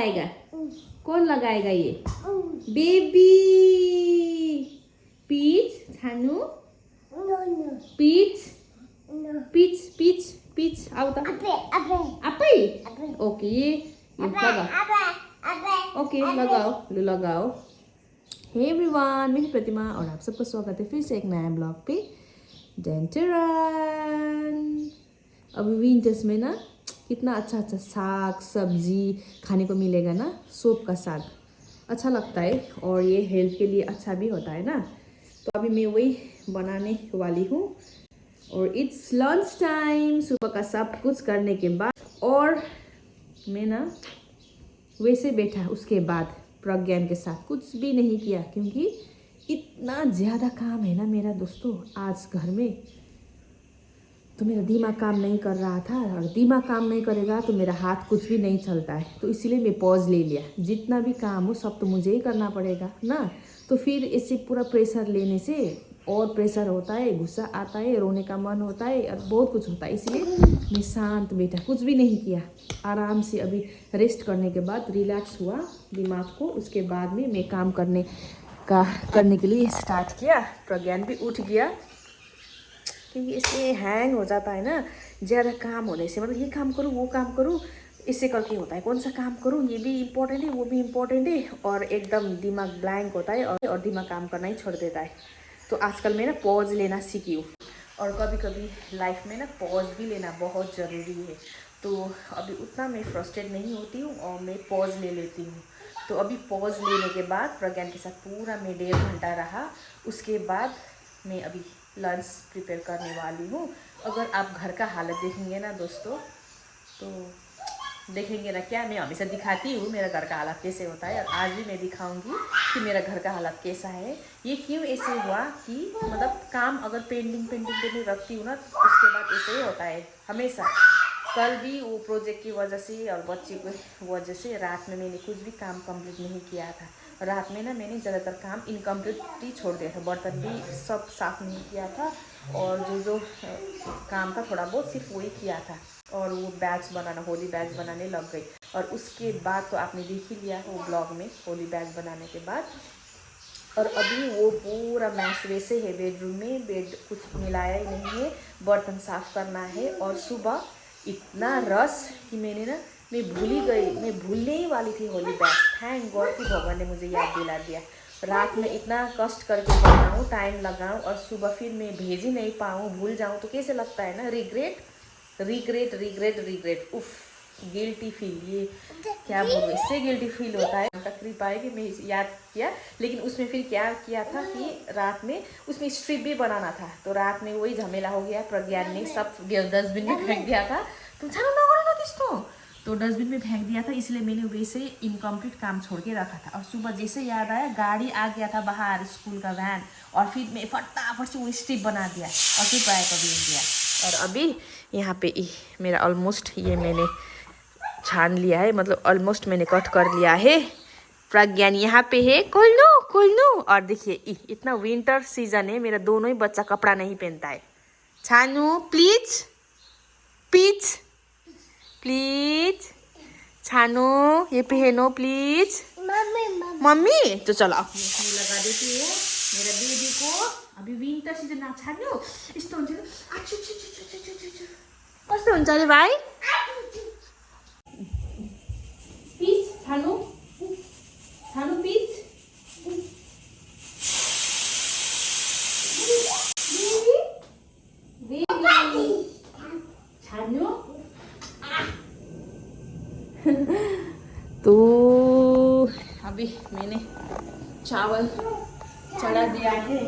लगाएगा? कौन लगाएगा ये? Baby peach Chhanu peach peach peach peach आओ तो आपै ओके ये लगाओ ओके लगाओ लगाओ। हे एवरीवन, मैं प्रतिमा और आप सबका स्वागत है फिर से एक नया ब्लॉग पे। डेंटरन अभी विंटर्स में ना कितना अच्छा अच्छा साग सब्जी खाने को मिलेगा ना। सोप का साग अच्छा लगता है और ये हेल्थ के लिए अच्छा भी होता है ना। तो अभी मैं वही बनाने वाली हूँ और इट्स लंच टाइम। सुबह का सब कुछ करने के बाद और मैं ना वैसे बैठा, उसके बाद प्रज्ञान के साथ कुछ भी नहीं किया क्योंकि इतना ज़्यादा काम है ना मेरा दोस्तों आज घर में। तो मेरा दिमाग काम नहीं कर रहा था और दिमाग काम नहीं करेगा तो मेरा हाथ कुछ भी नहीं चलता है। तो इसीलिए मैं पॉज ले लिया। जितना भी काम हो सब तो मुझे ही करना पड़ेगा ना। तो फिर इससे पूरा प्रेशर लेने से और प्रेशर होता है, गुस्सा आता है, रोने का मन होता है और बहुत कुछ होता है। इसलिए मैं शांत बैठा, कुछ भी नहीं किया, आराम से अभी रेस्ट करने के बाद रिलैक्स हुआ दिमाग को। उसके बाद में मैं काम करने के लिए स्टार्ट किया। प्रज्ञान भी उठ गया क्योंकि इससे हैंग हो जाता है ना ज़्यादा काम होने से। मतलब ये काम करूँ वो काम करूँ इससे करके होता है, कौन सा काम करूँ, ये भी इम्पोर्टेंट है वो भी इम्पोर्टेंट है और एकदम दिमाग ब्लैंक होता है और दिमाग काम करना ही छोड़ देता है। तो आजकल मैं ना पॉज लेना सीखी हूँ और कभी कभी लाइफ में ना पॉज भी लेना बहुत ज़रूरी है। तो अभी उतना मैं फ्रस्ट्रेट नहीं होती हूँ और मैं पॉज ले लेती हूँ। तो अभी पॉज लेने के बाद प्रज्ञान के साथ पूरा मैं 1.5 घंटा रहा। उसके बाद मैं अभी लंच प्रिपेयर करने वाली हूँ। अगर आप घर का हालत देखेंगे ना दोस्तों तो देखेंगे ना, क्या मैं हमेशा दिखाती हूँ मेरा घर का हालत कैसे होता है और आज भी मैं दिखाऊंगी कि मेरा घर का हालत कैसा है। ये क्यों ऐसे हुआ कि मतलब काम अगर पेंडिंग पे नहीं रखती हूँ ना उसके बाद ऐसे ही होता है हमेशा। कल भी वो प्रोजेक्ट की वजह से और बच्चे की वजह से रात में मैंने कुछ भी काम कंप्लीट नहीं किया था। रात में ना मैंने ज़्यादातर काम इनकम्प्लीट ही छोड़ दिया था। बर्तन भी सब साफ़ नहीं किया था और जो काम था थोड़ा बहुत सिर्फ वही किया था। और वो बैच बनाना, होली बैच बनाने लग गई। और उसके बाद तो आपने देख ही लिया वो ब्लॉग में होली बैच बनाने के बाद। और अभी वो पूरा मैश वैसे है बेडरूम में, बेड कुछ मिलाया ही नहीं है, बर्तन साफ़ करना है। और सुबह इतना रस कि मैं भूल ही गई, मैं भूलने ही वाली थी होली बैच। थैंक गॉड कि भगवान ने मुझे याद दिला दिया। रात में इतना कष्ट करके बनाऊँ, टाइम लगाऊँ और सुबह फिर मैं भेज ही नहीं पाऊँ, भूल जाऊँ तो कैसे लगता है ना। रिग्रेट रिग्रेट रिग्रेट रिग्रेट उफ, गिल्टी फील, ये क्या बोलूँ, इससे गिल्टी फील होता है। उनका कृपा है कि मैं याद किया। लेकिन उसमें फिर क्या किया था कि रात में उसमें स्ट्रिप भी बनाना था तो रात में वही झमेला हो गया। प्रज्ञान ने सब डस्टबिन में फेंक दिया था। तो तो डस्टबिन में फेंक दिया था, इसलिए मैंने वैसे इनकम्प्लीट काम छोड़ के रखा था। और सुबह जैसे याद आया गाड़ी आ गया था बाहर, स्कूल का वैन, और फिर मैं फटाफट से वो स्ट्रिप बना दिया और फिर पाया को भेज दिया। और अभी यहाँ पे मेरा ऑलमोस्ट ये मैंने छान लिया है, मतलब ऑलमोस्ट मैंने कट कर लिया है। प्रज्ञान यहाँ पे है, खोल लो। और देखिए इतना विंटर सीजन है, मेरा दोनों ही बच्चा कपड़ा नहीं पहनता है। छानू प्लीज प्लीज प्लीज, छानू ये पहनो प्लीज। मम्मी तो चलो मैं लगा देती हूँ मेरा बेबी को। अभी विंटर सीजन ना छान्यो यस्तो हुन्छ कस्तो हुन्छ अरे भाइ। पिच छानु पिच छान्यो। तो अभी मैंने चावल चढ़ा दिया है,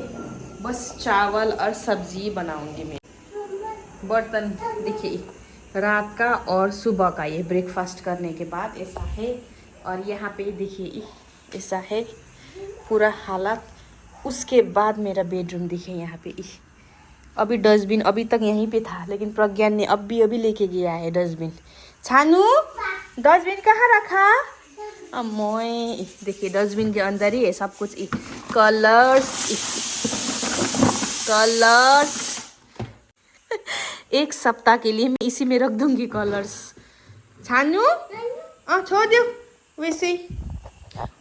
बस चावल और सब्जी बनाऊंगी मैं। बर्तन देखिए रात का और सुबह का ये ब्रेकफास्ट करने के बाद ऐसा है। और यहाँ पे देखिए ऐसा है पूरा हालत। उसके बाद मेरा बेडरूम देखिए यहाँ पे अभी डस्टबिन अभी तक यहीं पे था लेकिन प्रज्ञान ने अभी लेके गया है डस्टबिन। छानू डस्टबिन कहाँ रखा? अम्मोय देखिए डस्टबिन के अंदर ही है सब कुछ। कलर्स एक सप्ताह के लिए मैं इसी में रख दूंगी कलर्स। छानू छोड़ दो, वैसे ही।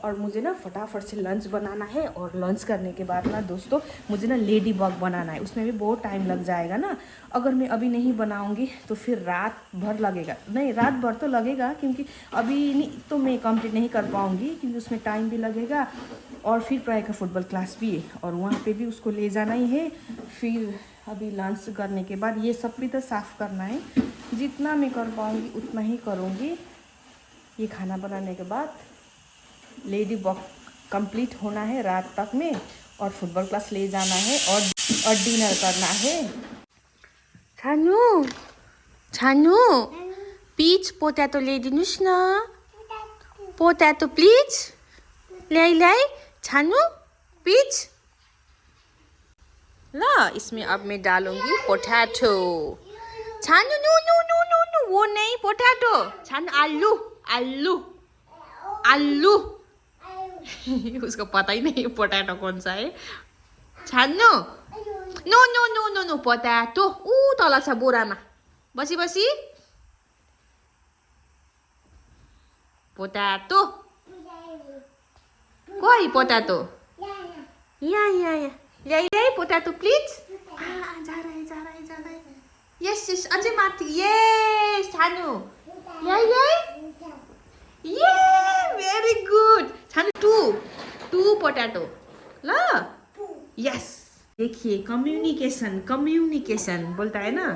और मुझे ना फटाफट से लंच बनाना है, और लंच करने के बाद ना दोस्तों मुझे ना लेडी बग बनाना है, उसमें भी बहुत टाइम लग जाएगा ना। अगर मैं अभी नहीं बनाऊंगी तो फिर रात भर लगेगा, नहीं रात भर तो लगेगा, क्योंकि अभी नहीं तो मैं कंप्लीट नहीं कर पाऊंगी, क्योंकि उसमें टाइम भी लगेगा। और फिर प्राय का फुटबॉल क्लास भी है, और वहाँ पे भी उसको ले जाना ही है। फिर अभी लंच करने के बाद ये सब भी तो साफ़ करना है। जितना मैं कर पाऊँगी उतना ही करूँगी। ये खाना बनाने के बाद लेडी बग कंप्लीट होना है रात तक में, और फुटबॉल क्लास ले जाना है, और डिनर करना है। छानु छानु पिच पोट्याटो ल्याइदिनुहोस् न, पोट्याटो प्लिज, ल्याइ छानु पिच। ल इसमें अब मैं डालूंगी potato. Chhanu no no no no no, वो नहीं पोटैटो, छानु आलू आलू आलू। उसको पता ही नहीं पोटैटो कौन सा है। Chhanu no no no no no potato, ऊ तल छ बोरामा, बसी बसी पोटैटो। कोही पोटैटो यहाँ ल्याइ पोटैटो प्लिज। जा रहा है। यस यस अझै माथि, यस छानु ल्याइ ये वेरी गुड। छानु टू पोटैटो ल। यस देखिए कम्युनिकेशन बोलता है ना,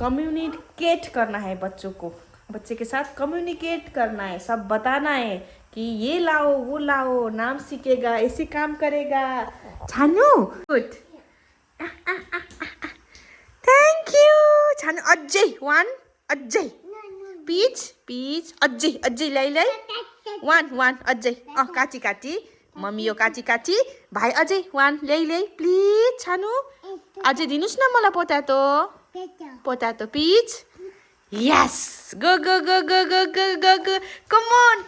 कम्युनिकेट करना है बच्चों को, बच्चे के साथ कम्युनिकेट करना है, सब बताना है कि ये लाओ वो लाओ, नाम सीखेगा, ऐसे काम करेगा। छानु गुड, थैंक यू छानु। अझै अझै पिच अझै ल्याइ वान अझै काची मम्मी यो काची भाइ अझै वान ल्याइ प्लिज छानु, अझै दिनुहोस् न मलाई potato peach. Yes go come on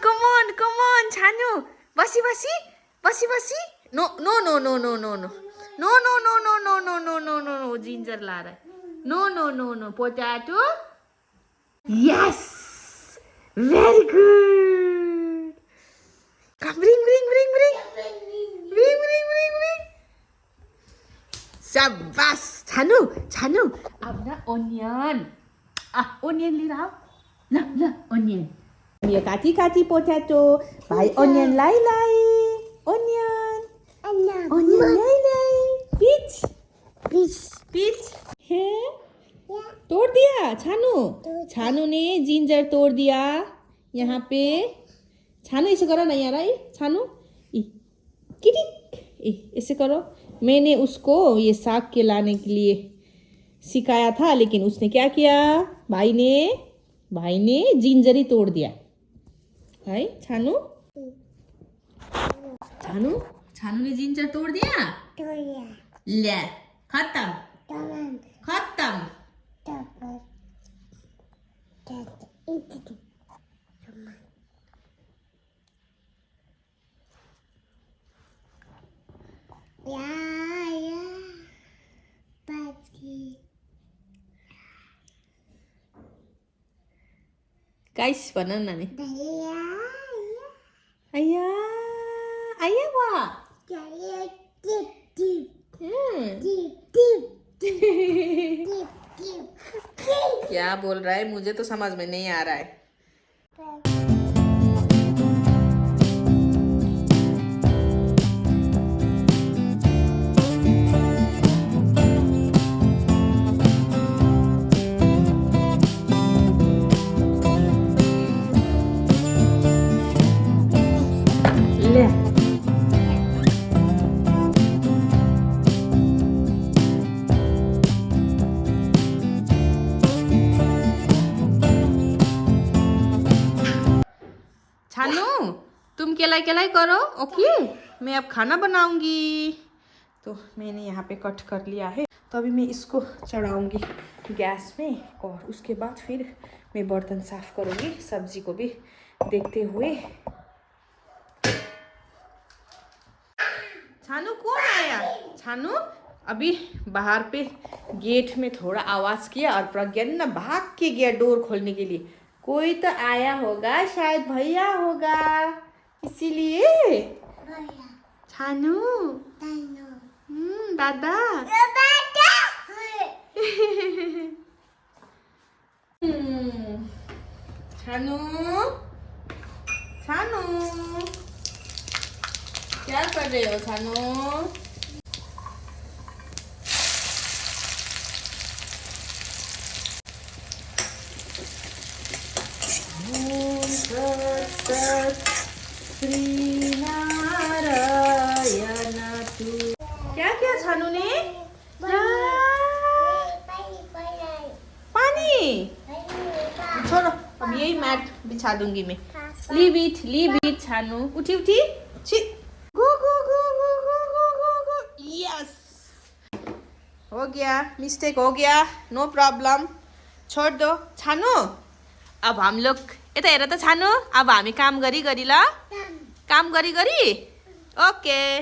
Chhanu, बसी no no no no no no no no no no no no no no no no no ginger लाएर no potato. Yes very good. Come रिङ शाबास छानु। अब ना ओनियन लिएर आऊ ल onion. यो काटी पोट्याटो, भाइ ओनियन लाई ओनियन ल्याइ पिच है, तोड़ दिया छानु ने जिंजर तोड़ दिया यहाँ पे। छानु ऐसे करो ना यार, छानु किटिक ऐसे करो। मैंने उसको ये साग के लाने के लिए सिखाया था, लेकिन उसने क्या किया, भाई ने जिंजर ही तोड़ दिया है। छानु ने जिंजर तोड़ दिया। ले खत्म। गाइस भन न नि, आया वा क्या बोल रहा है, मुझे तो समझ में नहीं आ रहा है। छानु तुम केलाई करो, ओके मैं अब खाना बनाऊंगी। तो मैंने यहाँ पे कट कर लिया है, तो अभी मैं इसको चढ़ाऊंगी गैस में, और उसके बाद फिर मैं बर्तन साफ करूंगी, सब्जी को भी देखते हुए। छानु कौन आया? छानु अभी बाहर पे गेट में थोड़ा आवाज़ किया और प्रज्ञा ने ना भाग के गया डोर खोलने के लिए। कोई तो आया होगा, शायद भैया होगा, इसीलिए। छानू, दादा। छानू, छानू, क्या कर रहे हो छानू? क्या किया छानू ने? पानी छोड़ो, अब यही मैट बिछा दूंगी मैं। Leave it छानू। उठी उठी, गो गो गो गो गो गो गो गो। यस, हो गया, मिस्टेक हो गया, नो प्रॉब्लम, छोड़ दो छानू। अब हम लोग यता हेर त छानू, अब हामी काम गरी गरी ल, काम गरी गरी। Okay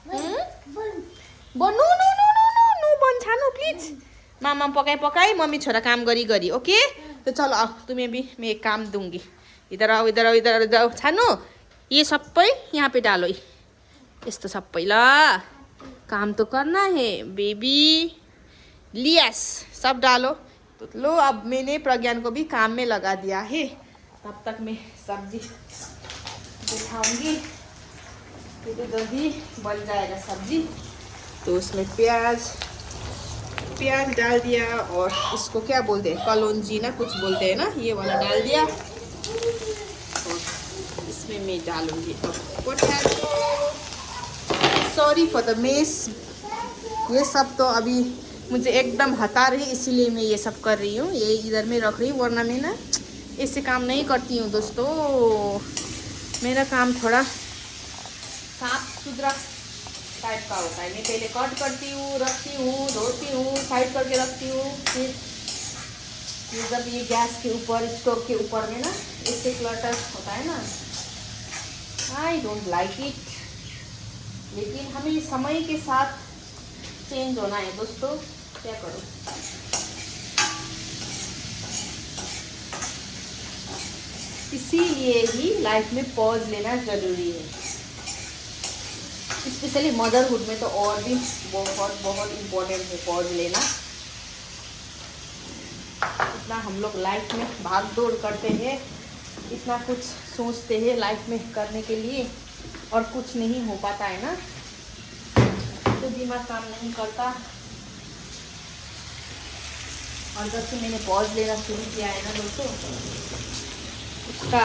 no no no no no no बन छानू प्लीज। मामा पकाई पकाई, मम्मी छोरा काम गरी गरी। ओके तो चलो आओ, तुम्हें भी मैं एक काम दूंगी। इधर आओ, इधर आओ, इधर आओ छानू, ये सबै यहाँ पे डालो, यस्तो सबै ल। काम तो करना है बेबी। लियस, सब डालो। तो लो, अब मैंने प्रज्ञान को भी काम में लगा दिया है। तब तक मैं सब्जी दिखाऊंगी, तो जल्दी बन जाएगा सब्जी। तो उसमें प्याज डाल दिया, और इसको क्या बोलते हैं, कलौंजी ना कुछ बोलते हैं ना, ये वाला डाल दिया। और इसमें मैं डालूंगी potato. Sorry for the mess, ये सब तो अभी मुझे एकदम हटा रही, इसीलिए मैं ये सब कर रही हूँ। ये इधर में रख रही हूँ, वरना मैं ना इससे काम नहीं करती हूँ दोस्तों। मेरा काम थोड़ा साफ सुथरा टाइप का होता है। मैं पहले कट करती हूँ, रखती हूँ, धोती हूँ, साइड करके रखती हूँ, फिर जब ये गैस के ऊपर, स्टोव के ऊपर में ना इससे क्लटर होता है ना, आई डोंट लाइक इट। लेकिन हमें समय के साथ चेंज होना है दोस्तों, क्या करो। इसीलिए ही लाइफ में पॉज लेना जरूरी है। स्पेशली मदरहुड में तो और भी बहुत बहुत इम्पोर्टेंट है पॉज लेना। इतना हम लोग लाइफ में भाग दौड़ करते हैं, इतना कुछ सोचते हैं लाइफ में करने के लिए, और कुछ नहीं हो पाता है ना, तो दिमाग काम नहीं करता। और जब से मैंने पॉज लेना शुरू किया है ना दोस्तों, इसका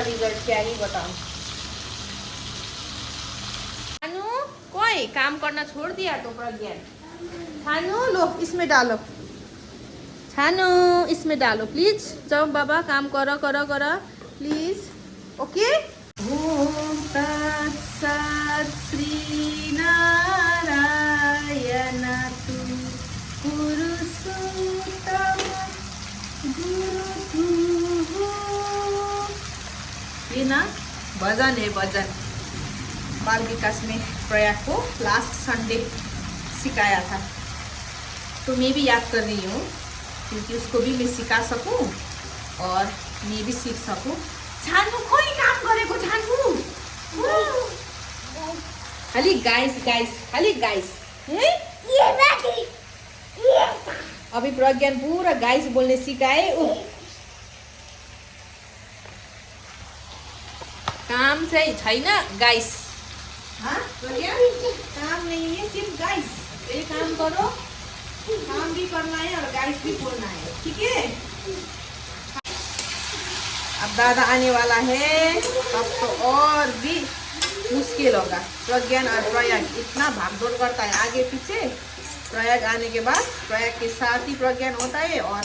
रिजल्ट क्या ही बताऊं। छानू, कोई काम करना छोड़ दिया तो प्रज्ञान। छानू लो, इसमें डालो, छानू इसमें डालो प्लीज। जाओ बाबा, काम करो करो करो प्लीज। ओके। ओम तत्सत् श्री नारायण तु पुरुषोत्तम गुरु। ये ना भजन है, भजन बाल विकास में प्रयाग को लास्ट संडे सिखाया था, तो मैं भी याद कर रही हूँ, क्योंकि उसको भी मैं सिखा सकूँ और मैं भी सीख सकूँ। छानू कोई काम गरेको छानू, खाली गाइस गाइस, खाली गाइस है। अभी प्रज्ञान पूरा गाइस बोलने सिकाए। काम चाहिँ छैन गाइस। हाँ प्रज्ञान, काम नहीं है, सिर्फ गाइस। ये काम करो, काम भी करना है और गाइस भी बोलना है, ठीक है। अब दादा आने वाला है, अब तो और भी मुश्किल होगा। प्रज्ञान और प्रयाग इतना भागदौड़ करता है आगे पीछे। प्रयाग आने के बाद, प्रयाग के साथ ही प्रज्ञान होता है, और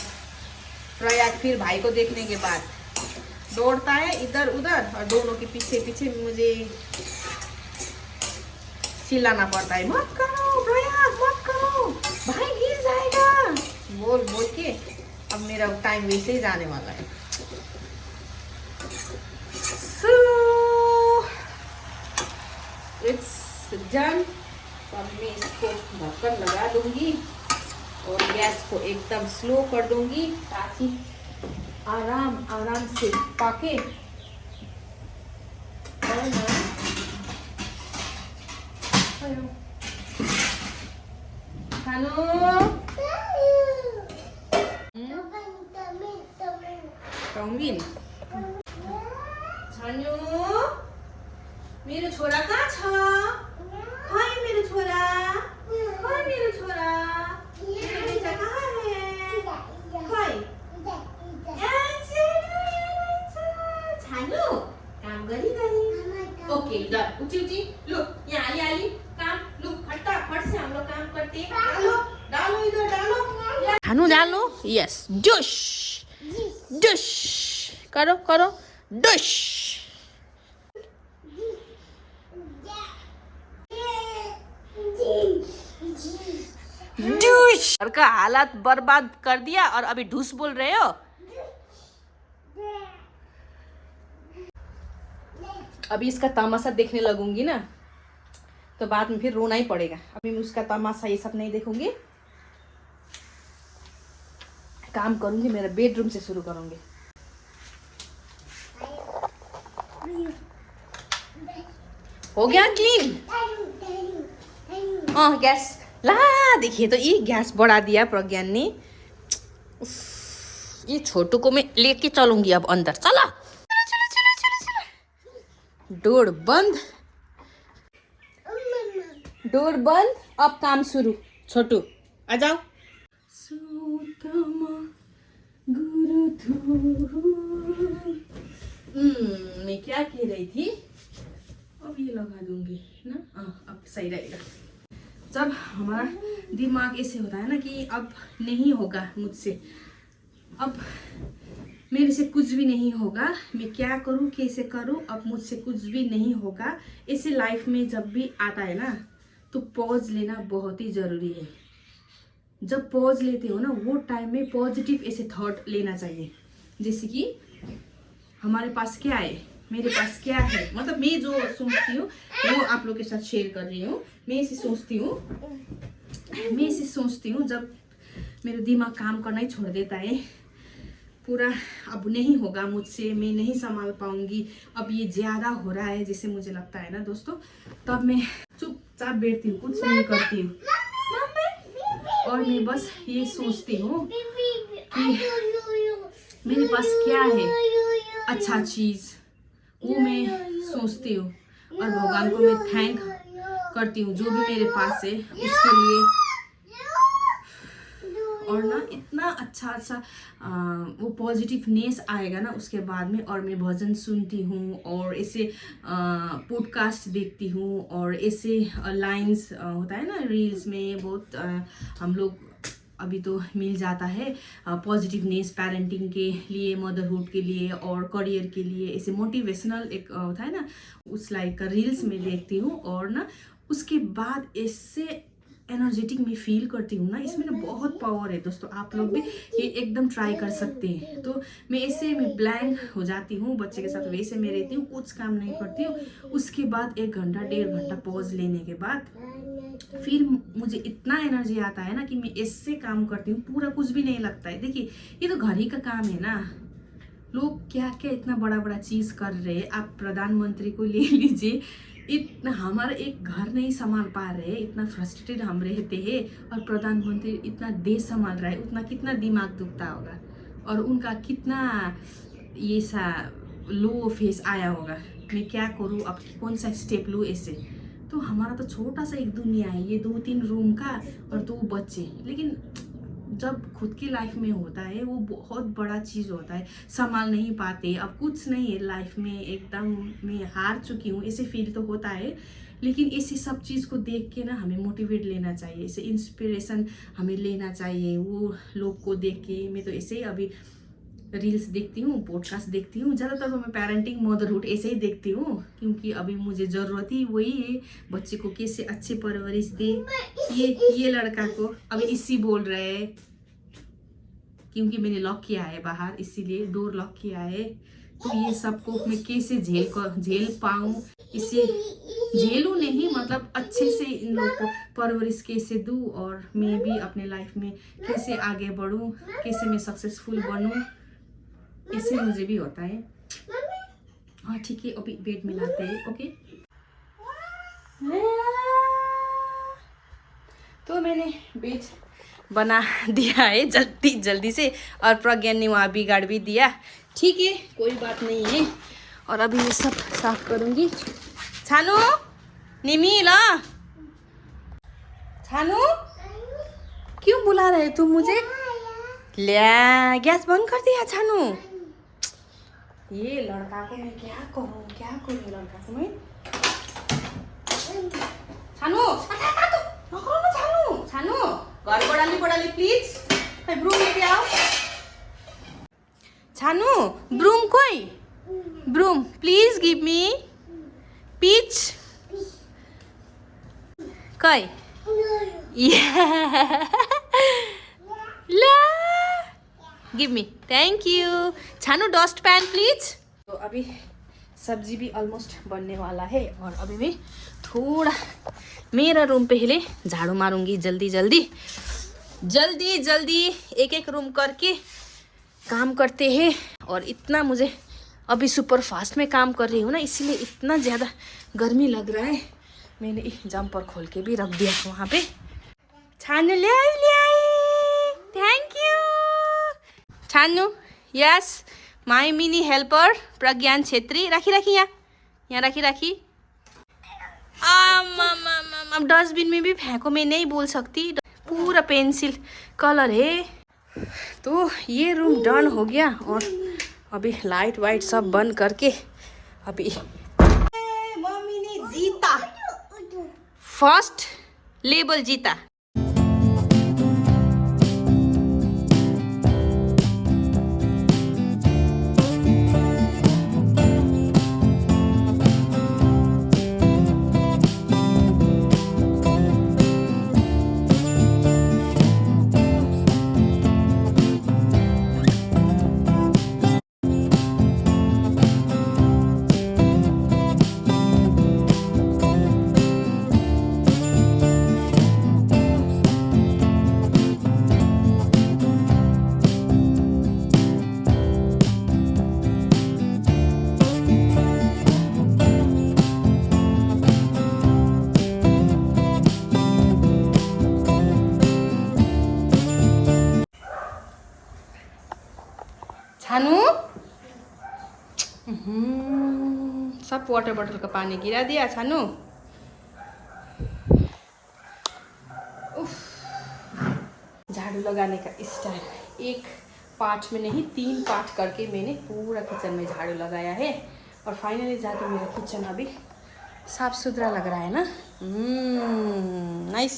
प्रयाग फिर भाई को देखने के बाद दौड़ता है इधर उधर, और दोनों के पीछे पीछे मुझे चिल्लाना पड़ता है, मत करो प्रयाग, मत करो, भाई गिर जाएगा, बोल बोल के। अब मेरा टाइम वैसे ही जाने वाला है। So it's done। अब मैं इसको ढक्कन लगा दूंगी और गैस को एकदम स्लो कर दूंगी ताकि आराम आराम से पके। और ना चाउमिन छान्यो मेरो छोरा कहाँ छ? खै मेरो छोरा, खै मेरो छोरा, मेरो बेटा कहाँ है? खै छानु काम गरी ओके डन। उठी उठी लो यहाँ आली काम लो फटाफट से हम लोग काम करते हैं। डालो डालो इधर डालो छानु डालो। यस डुश डुश करो करो डुश। डूश घर का हालत बर्बाद कर दिया और अभी ढूस बोल रहे हो। अभी इसका तमाशा देखने लगूंगी ना तो बाद में फिर रोना ही पड़ेगा। अभी मैं उसका तमाशा ये सब नहीं देखूंगी, काम करूंगी, मेरा बेडरूम से शुरू करूंगी। हो गया क्लीन? हाँ गैस ला देखिए तो ये गैस बढ़ा दिया प्रज्ञान ने। ये छोटू को मैं लेके चलूंगी अब अंदर। चला डोर बंद, डोर बंद, अब काम शुरू। छोटू आ जाओ। मैं क्या कह रही थी, अब ये लगा दूंगी ना। अब सही रहेगा। जब हमारा दिमाग ऐसे होता है ना कि अब नहीं होगा मुझसे, अब मेरे से कुछ भी नहीं होगा, मैं क्या करूं कैसे करूं, अब मुझसे कुछ भी नहीं होगा, ऐसे लाइफ में जब भी आता है ना तो पॉज लेना बहुत ही ज़रूरी है। जब पॉज लेते हो ना वो टाइम में पॉजिटिव ऐसे थॉट लेना चाहिए। जैसे कि हमारे पास क्या है, मेरे पास क्या है, मतलब मैं जो सोचती हूँ वो आप लोग के साथ शेयर कर रही हूँ। मैं ऐसे सोचती हूँ जब मेरा दिमाग काम करना ही छोड़ देता है, पूरा अब नहीं होगा मुझसे, मैं नहीं संभाल पाऊंगी, अब ये ज़्यादा हो रहा है जैसे मुझे लगता है ना दोस्तों, तब मैं चुपचाप बैठती हूँ, कुछ नहीं करती हूँ और मैं बस ये सोचती हूँ कि मेरे पास क्या है अच्छा चीज़, वो मैं सोचती हूँ और भगवान को मैं थैंक करती हूँ जो भी मेरे पास है उसके लिए। और ना इतना अच्छा वो पॉजिटिवनेस आएगा ना उसके बाद में। और मैं भजन सुनती हूँ और ऐसे पॉडकास्ट देखती हूँ और ऐसे लाइंस होता है ना रील्स में बहुत हम लोग अभी तो मिल जाता है पॉजिटिवनेस पेरेंटिंग के लिए, मदरहुड के लिए और करियर के लिए, ऐसे मोटिवेशनल एक होता है ना उस लाइक का रील्स में देखती हूँ। और ना उसके बाद ऐसे एनर्जेटिक में फील करती हूँ ना, इसमें ना बहुत पावर है दोस्तों। आप लोग भी ये एकदम ट्राई कर सकते हैं। तो मैं ब्लैंक हो जाती हूँ बच्चे के साथ, वैसे मैं रहती हूँ, कुछ काम नहीं करती हूँ। उसके बाद 1 घंटा 1.5 घंटा पॉज लेने के बाद फिर मुझे इतना एनर्जी आता है ना कि मैं ऐसे काम करती हूँ, पूरा कुछ भी नहीं लगता है। देखिए ये तो घर ही का काम है ना, लोग क्या क्या इतना बड़ा बड़ा चीज़ कर रहे हैं। आप प्रधानमंत्री को ले लीजिए, इतना हमारा एक घर नहीं संभाल पा रहे, इतना फ्रस्ट्रेटेड हम रहते हैं और प्रधानमंत्री इतना देश संभाल रहा है, उतना कितना दिमाग दुखता होगा और उनका कितना ये सा लो फेस आया होगा। मैं क्या करूँ, अब कौन सा स्टेप लूँ ऐसे। तो हमारा तो छोटा सा एक दुनिया है, ये 2-3 रूम का और 2 बच्चे, लेकिन जब खुद की लाइफ में होता है वो बहुत बड़ा चीज़ होता है, संभाल नहीं पाते। अब कुछ नहीं है लाइफ में, एकदम मैं हार चुकी हूँ ऐसे फील तो होता है। लेकिन ऐसे सब चीज़ को देख के ना हमें मोटिवेट लेना चाहिए, ऐसे इंस्पिरेशन हमें लेना चाहिए वो लोग को देख के। मैं तो ऐसे ही अभी रील्स देखती हूँ, पॉडकास्ट देखती हूँ, ज़्यादातर तो मैं पेरेंटिंग मदरहुड ऐसे ही देखती हूँ क्योंकि अभी मुझे ज़रूरत ही वही है, बच्चे को कैसे अच्छी परवरिश दे। ये लड़का को अभी इसी बोल रहे हैं क्योंकि मैंने लॉक किया है बाहर, इसीलिए डोर लॉक किया है। तो ये सबको मैं कैसे झेल पाऊँ, इसे झेलूँ नहीं, मतलब अच्छे से इन लोगों को परवरिश कैसे दूँ, और मैं भी अपने लाइफ में कैसे आगे बढ़ूँ, कैसे मैं सक्सेसफुल बनूँ, इससे मुझे भी होता है। हाँ ठीक है, अभी बेड में लाते हैं। ओके, तो मैंने बेड बना दिया है जल्दी जल्दी से, और प्रज्ञा ने वहाँ बिगाड़ भी दिया। ठीक है, कोई बात नहीं है। और अभी मैं सब साफ करूँगी। छानू, निमी ला, छानू क्यों बुला रहे तुम मुझे? ल्या, गैस बंद कर दिया छानू। ये लड़का को मैं क्या करूँ लड़का को मैं। छानू नकरो न छानू, छानू घर बडाली प्लिज, खै ब्रुम लेके आओ। छानू ब्रुम कोई, broom please give me, peach कै ला, give me, thank you. Chhanu dustpan please. तो अभी सब्जी भी ऑलमोस्ट बनने वाला है, और अभी मैं थोड़ा मेरा रूम पहले झाड़ू मारूंगी। जल्दी जल्दी एक एक रूम करके काम करते हैं। और इतना मुझे अभी सुपर फास्ट में काम कर रही हूँ ना, इसीलिए इतना ज़्यादा गर्मी लग रहा है। मैंने जंपर खोल के भी रख दिया वहाँ पे। छानू ले आई, thank you Chhanu. Yes, my mini helper Pragyan Chhetri. राखी यहाँ राखी। अब डस्टबिन में भी फेंको, मैं नहीं बोल सकती, पूरा पेंसिल कलर है। तो ये रूम डन हो गया, और अभी लाइट वाइट सब बंद करके अभी मम्मी ने जीता, फर्स्ट लेबल जीता। छानू सब वाटर बॉटल का पानी गिरा दिया छानू। झाड़ू लगाने का स्टाइल एक पार्ट में नहीं, 3 पार्ट करके मैंने पूरा किचन में झाड़ू लगाया है। और फाइनली जाके मेरा किचन अभी साफ सुथरा लग रहा है ना। नाइस।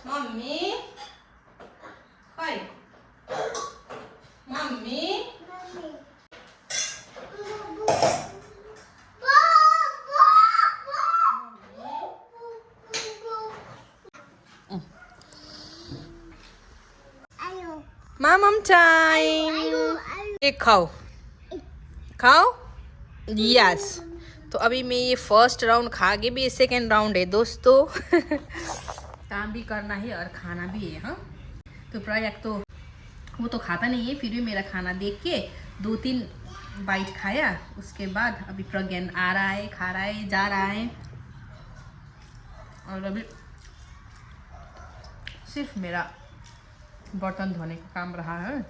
मम्मी हाय, मम्मी मम टाइम। एक खाओ यस। तो अभी मैं ये फर्स्ट राउंड खा के भी सेकेंड राउंड है दोस्तों। काम भी करना है और खाना भी है। हाँ, तो प्रयाग तो वो तो खाता नहीं है, फिर भी मेरा खाना देख के 2-3 बाइट खाया। उसके बाद अभी प्रज्ञान आ रहा है, खा रहा है, जा रहा है, और अभी सिर्फ मेरा बर्तन धोने का काम रहा है।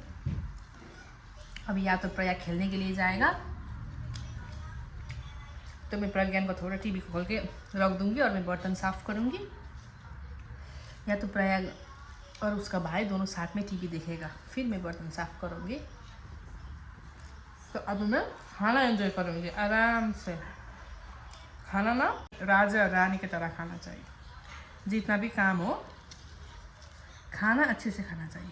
अभी या तो प्रयाग खेलने के लिए जाएगा, तो मैं प्रज्ञान को थोड़ा टीवी खोल के रख दूंगी और मैं बर्तन साफ करूंगी, या तो प्रयाग और उसका भाई दोनों साथ में टीवी देखेगा, फिर मैं बर्तन साफ करूंगी। तो अब मैं खाना एंजॉय करूँगी आराम से। खाना ना राजा रानी की तरह खाना चाहिए, जितना भी काम हो खाना अच्छे से खाना चाहिए।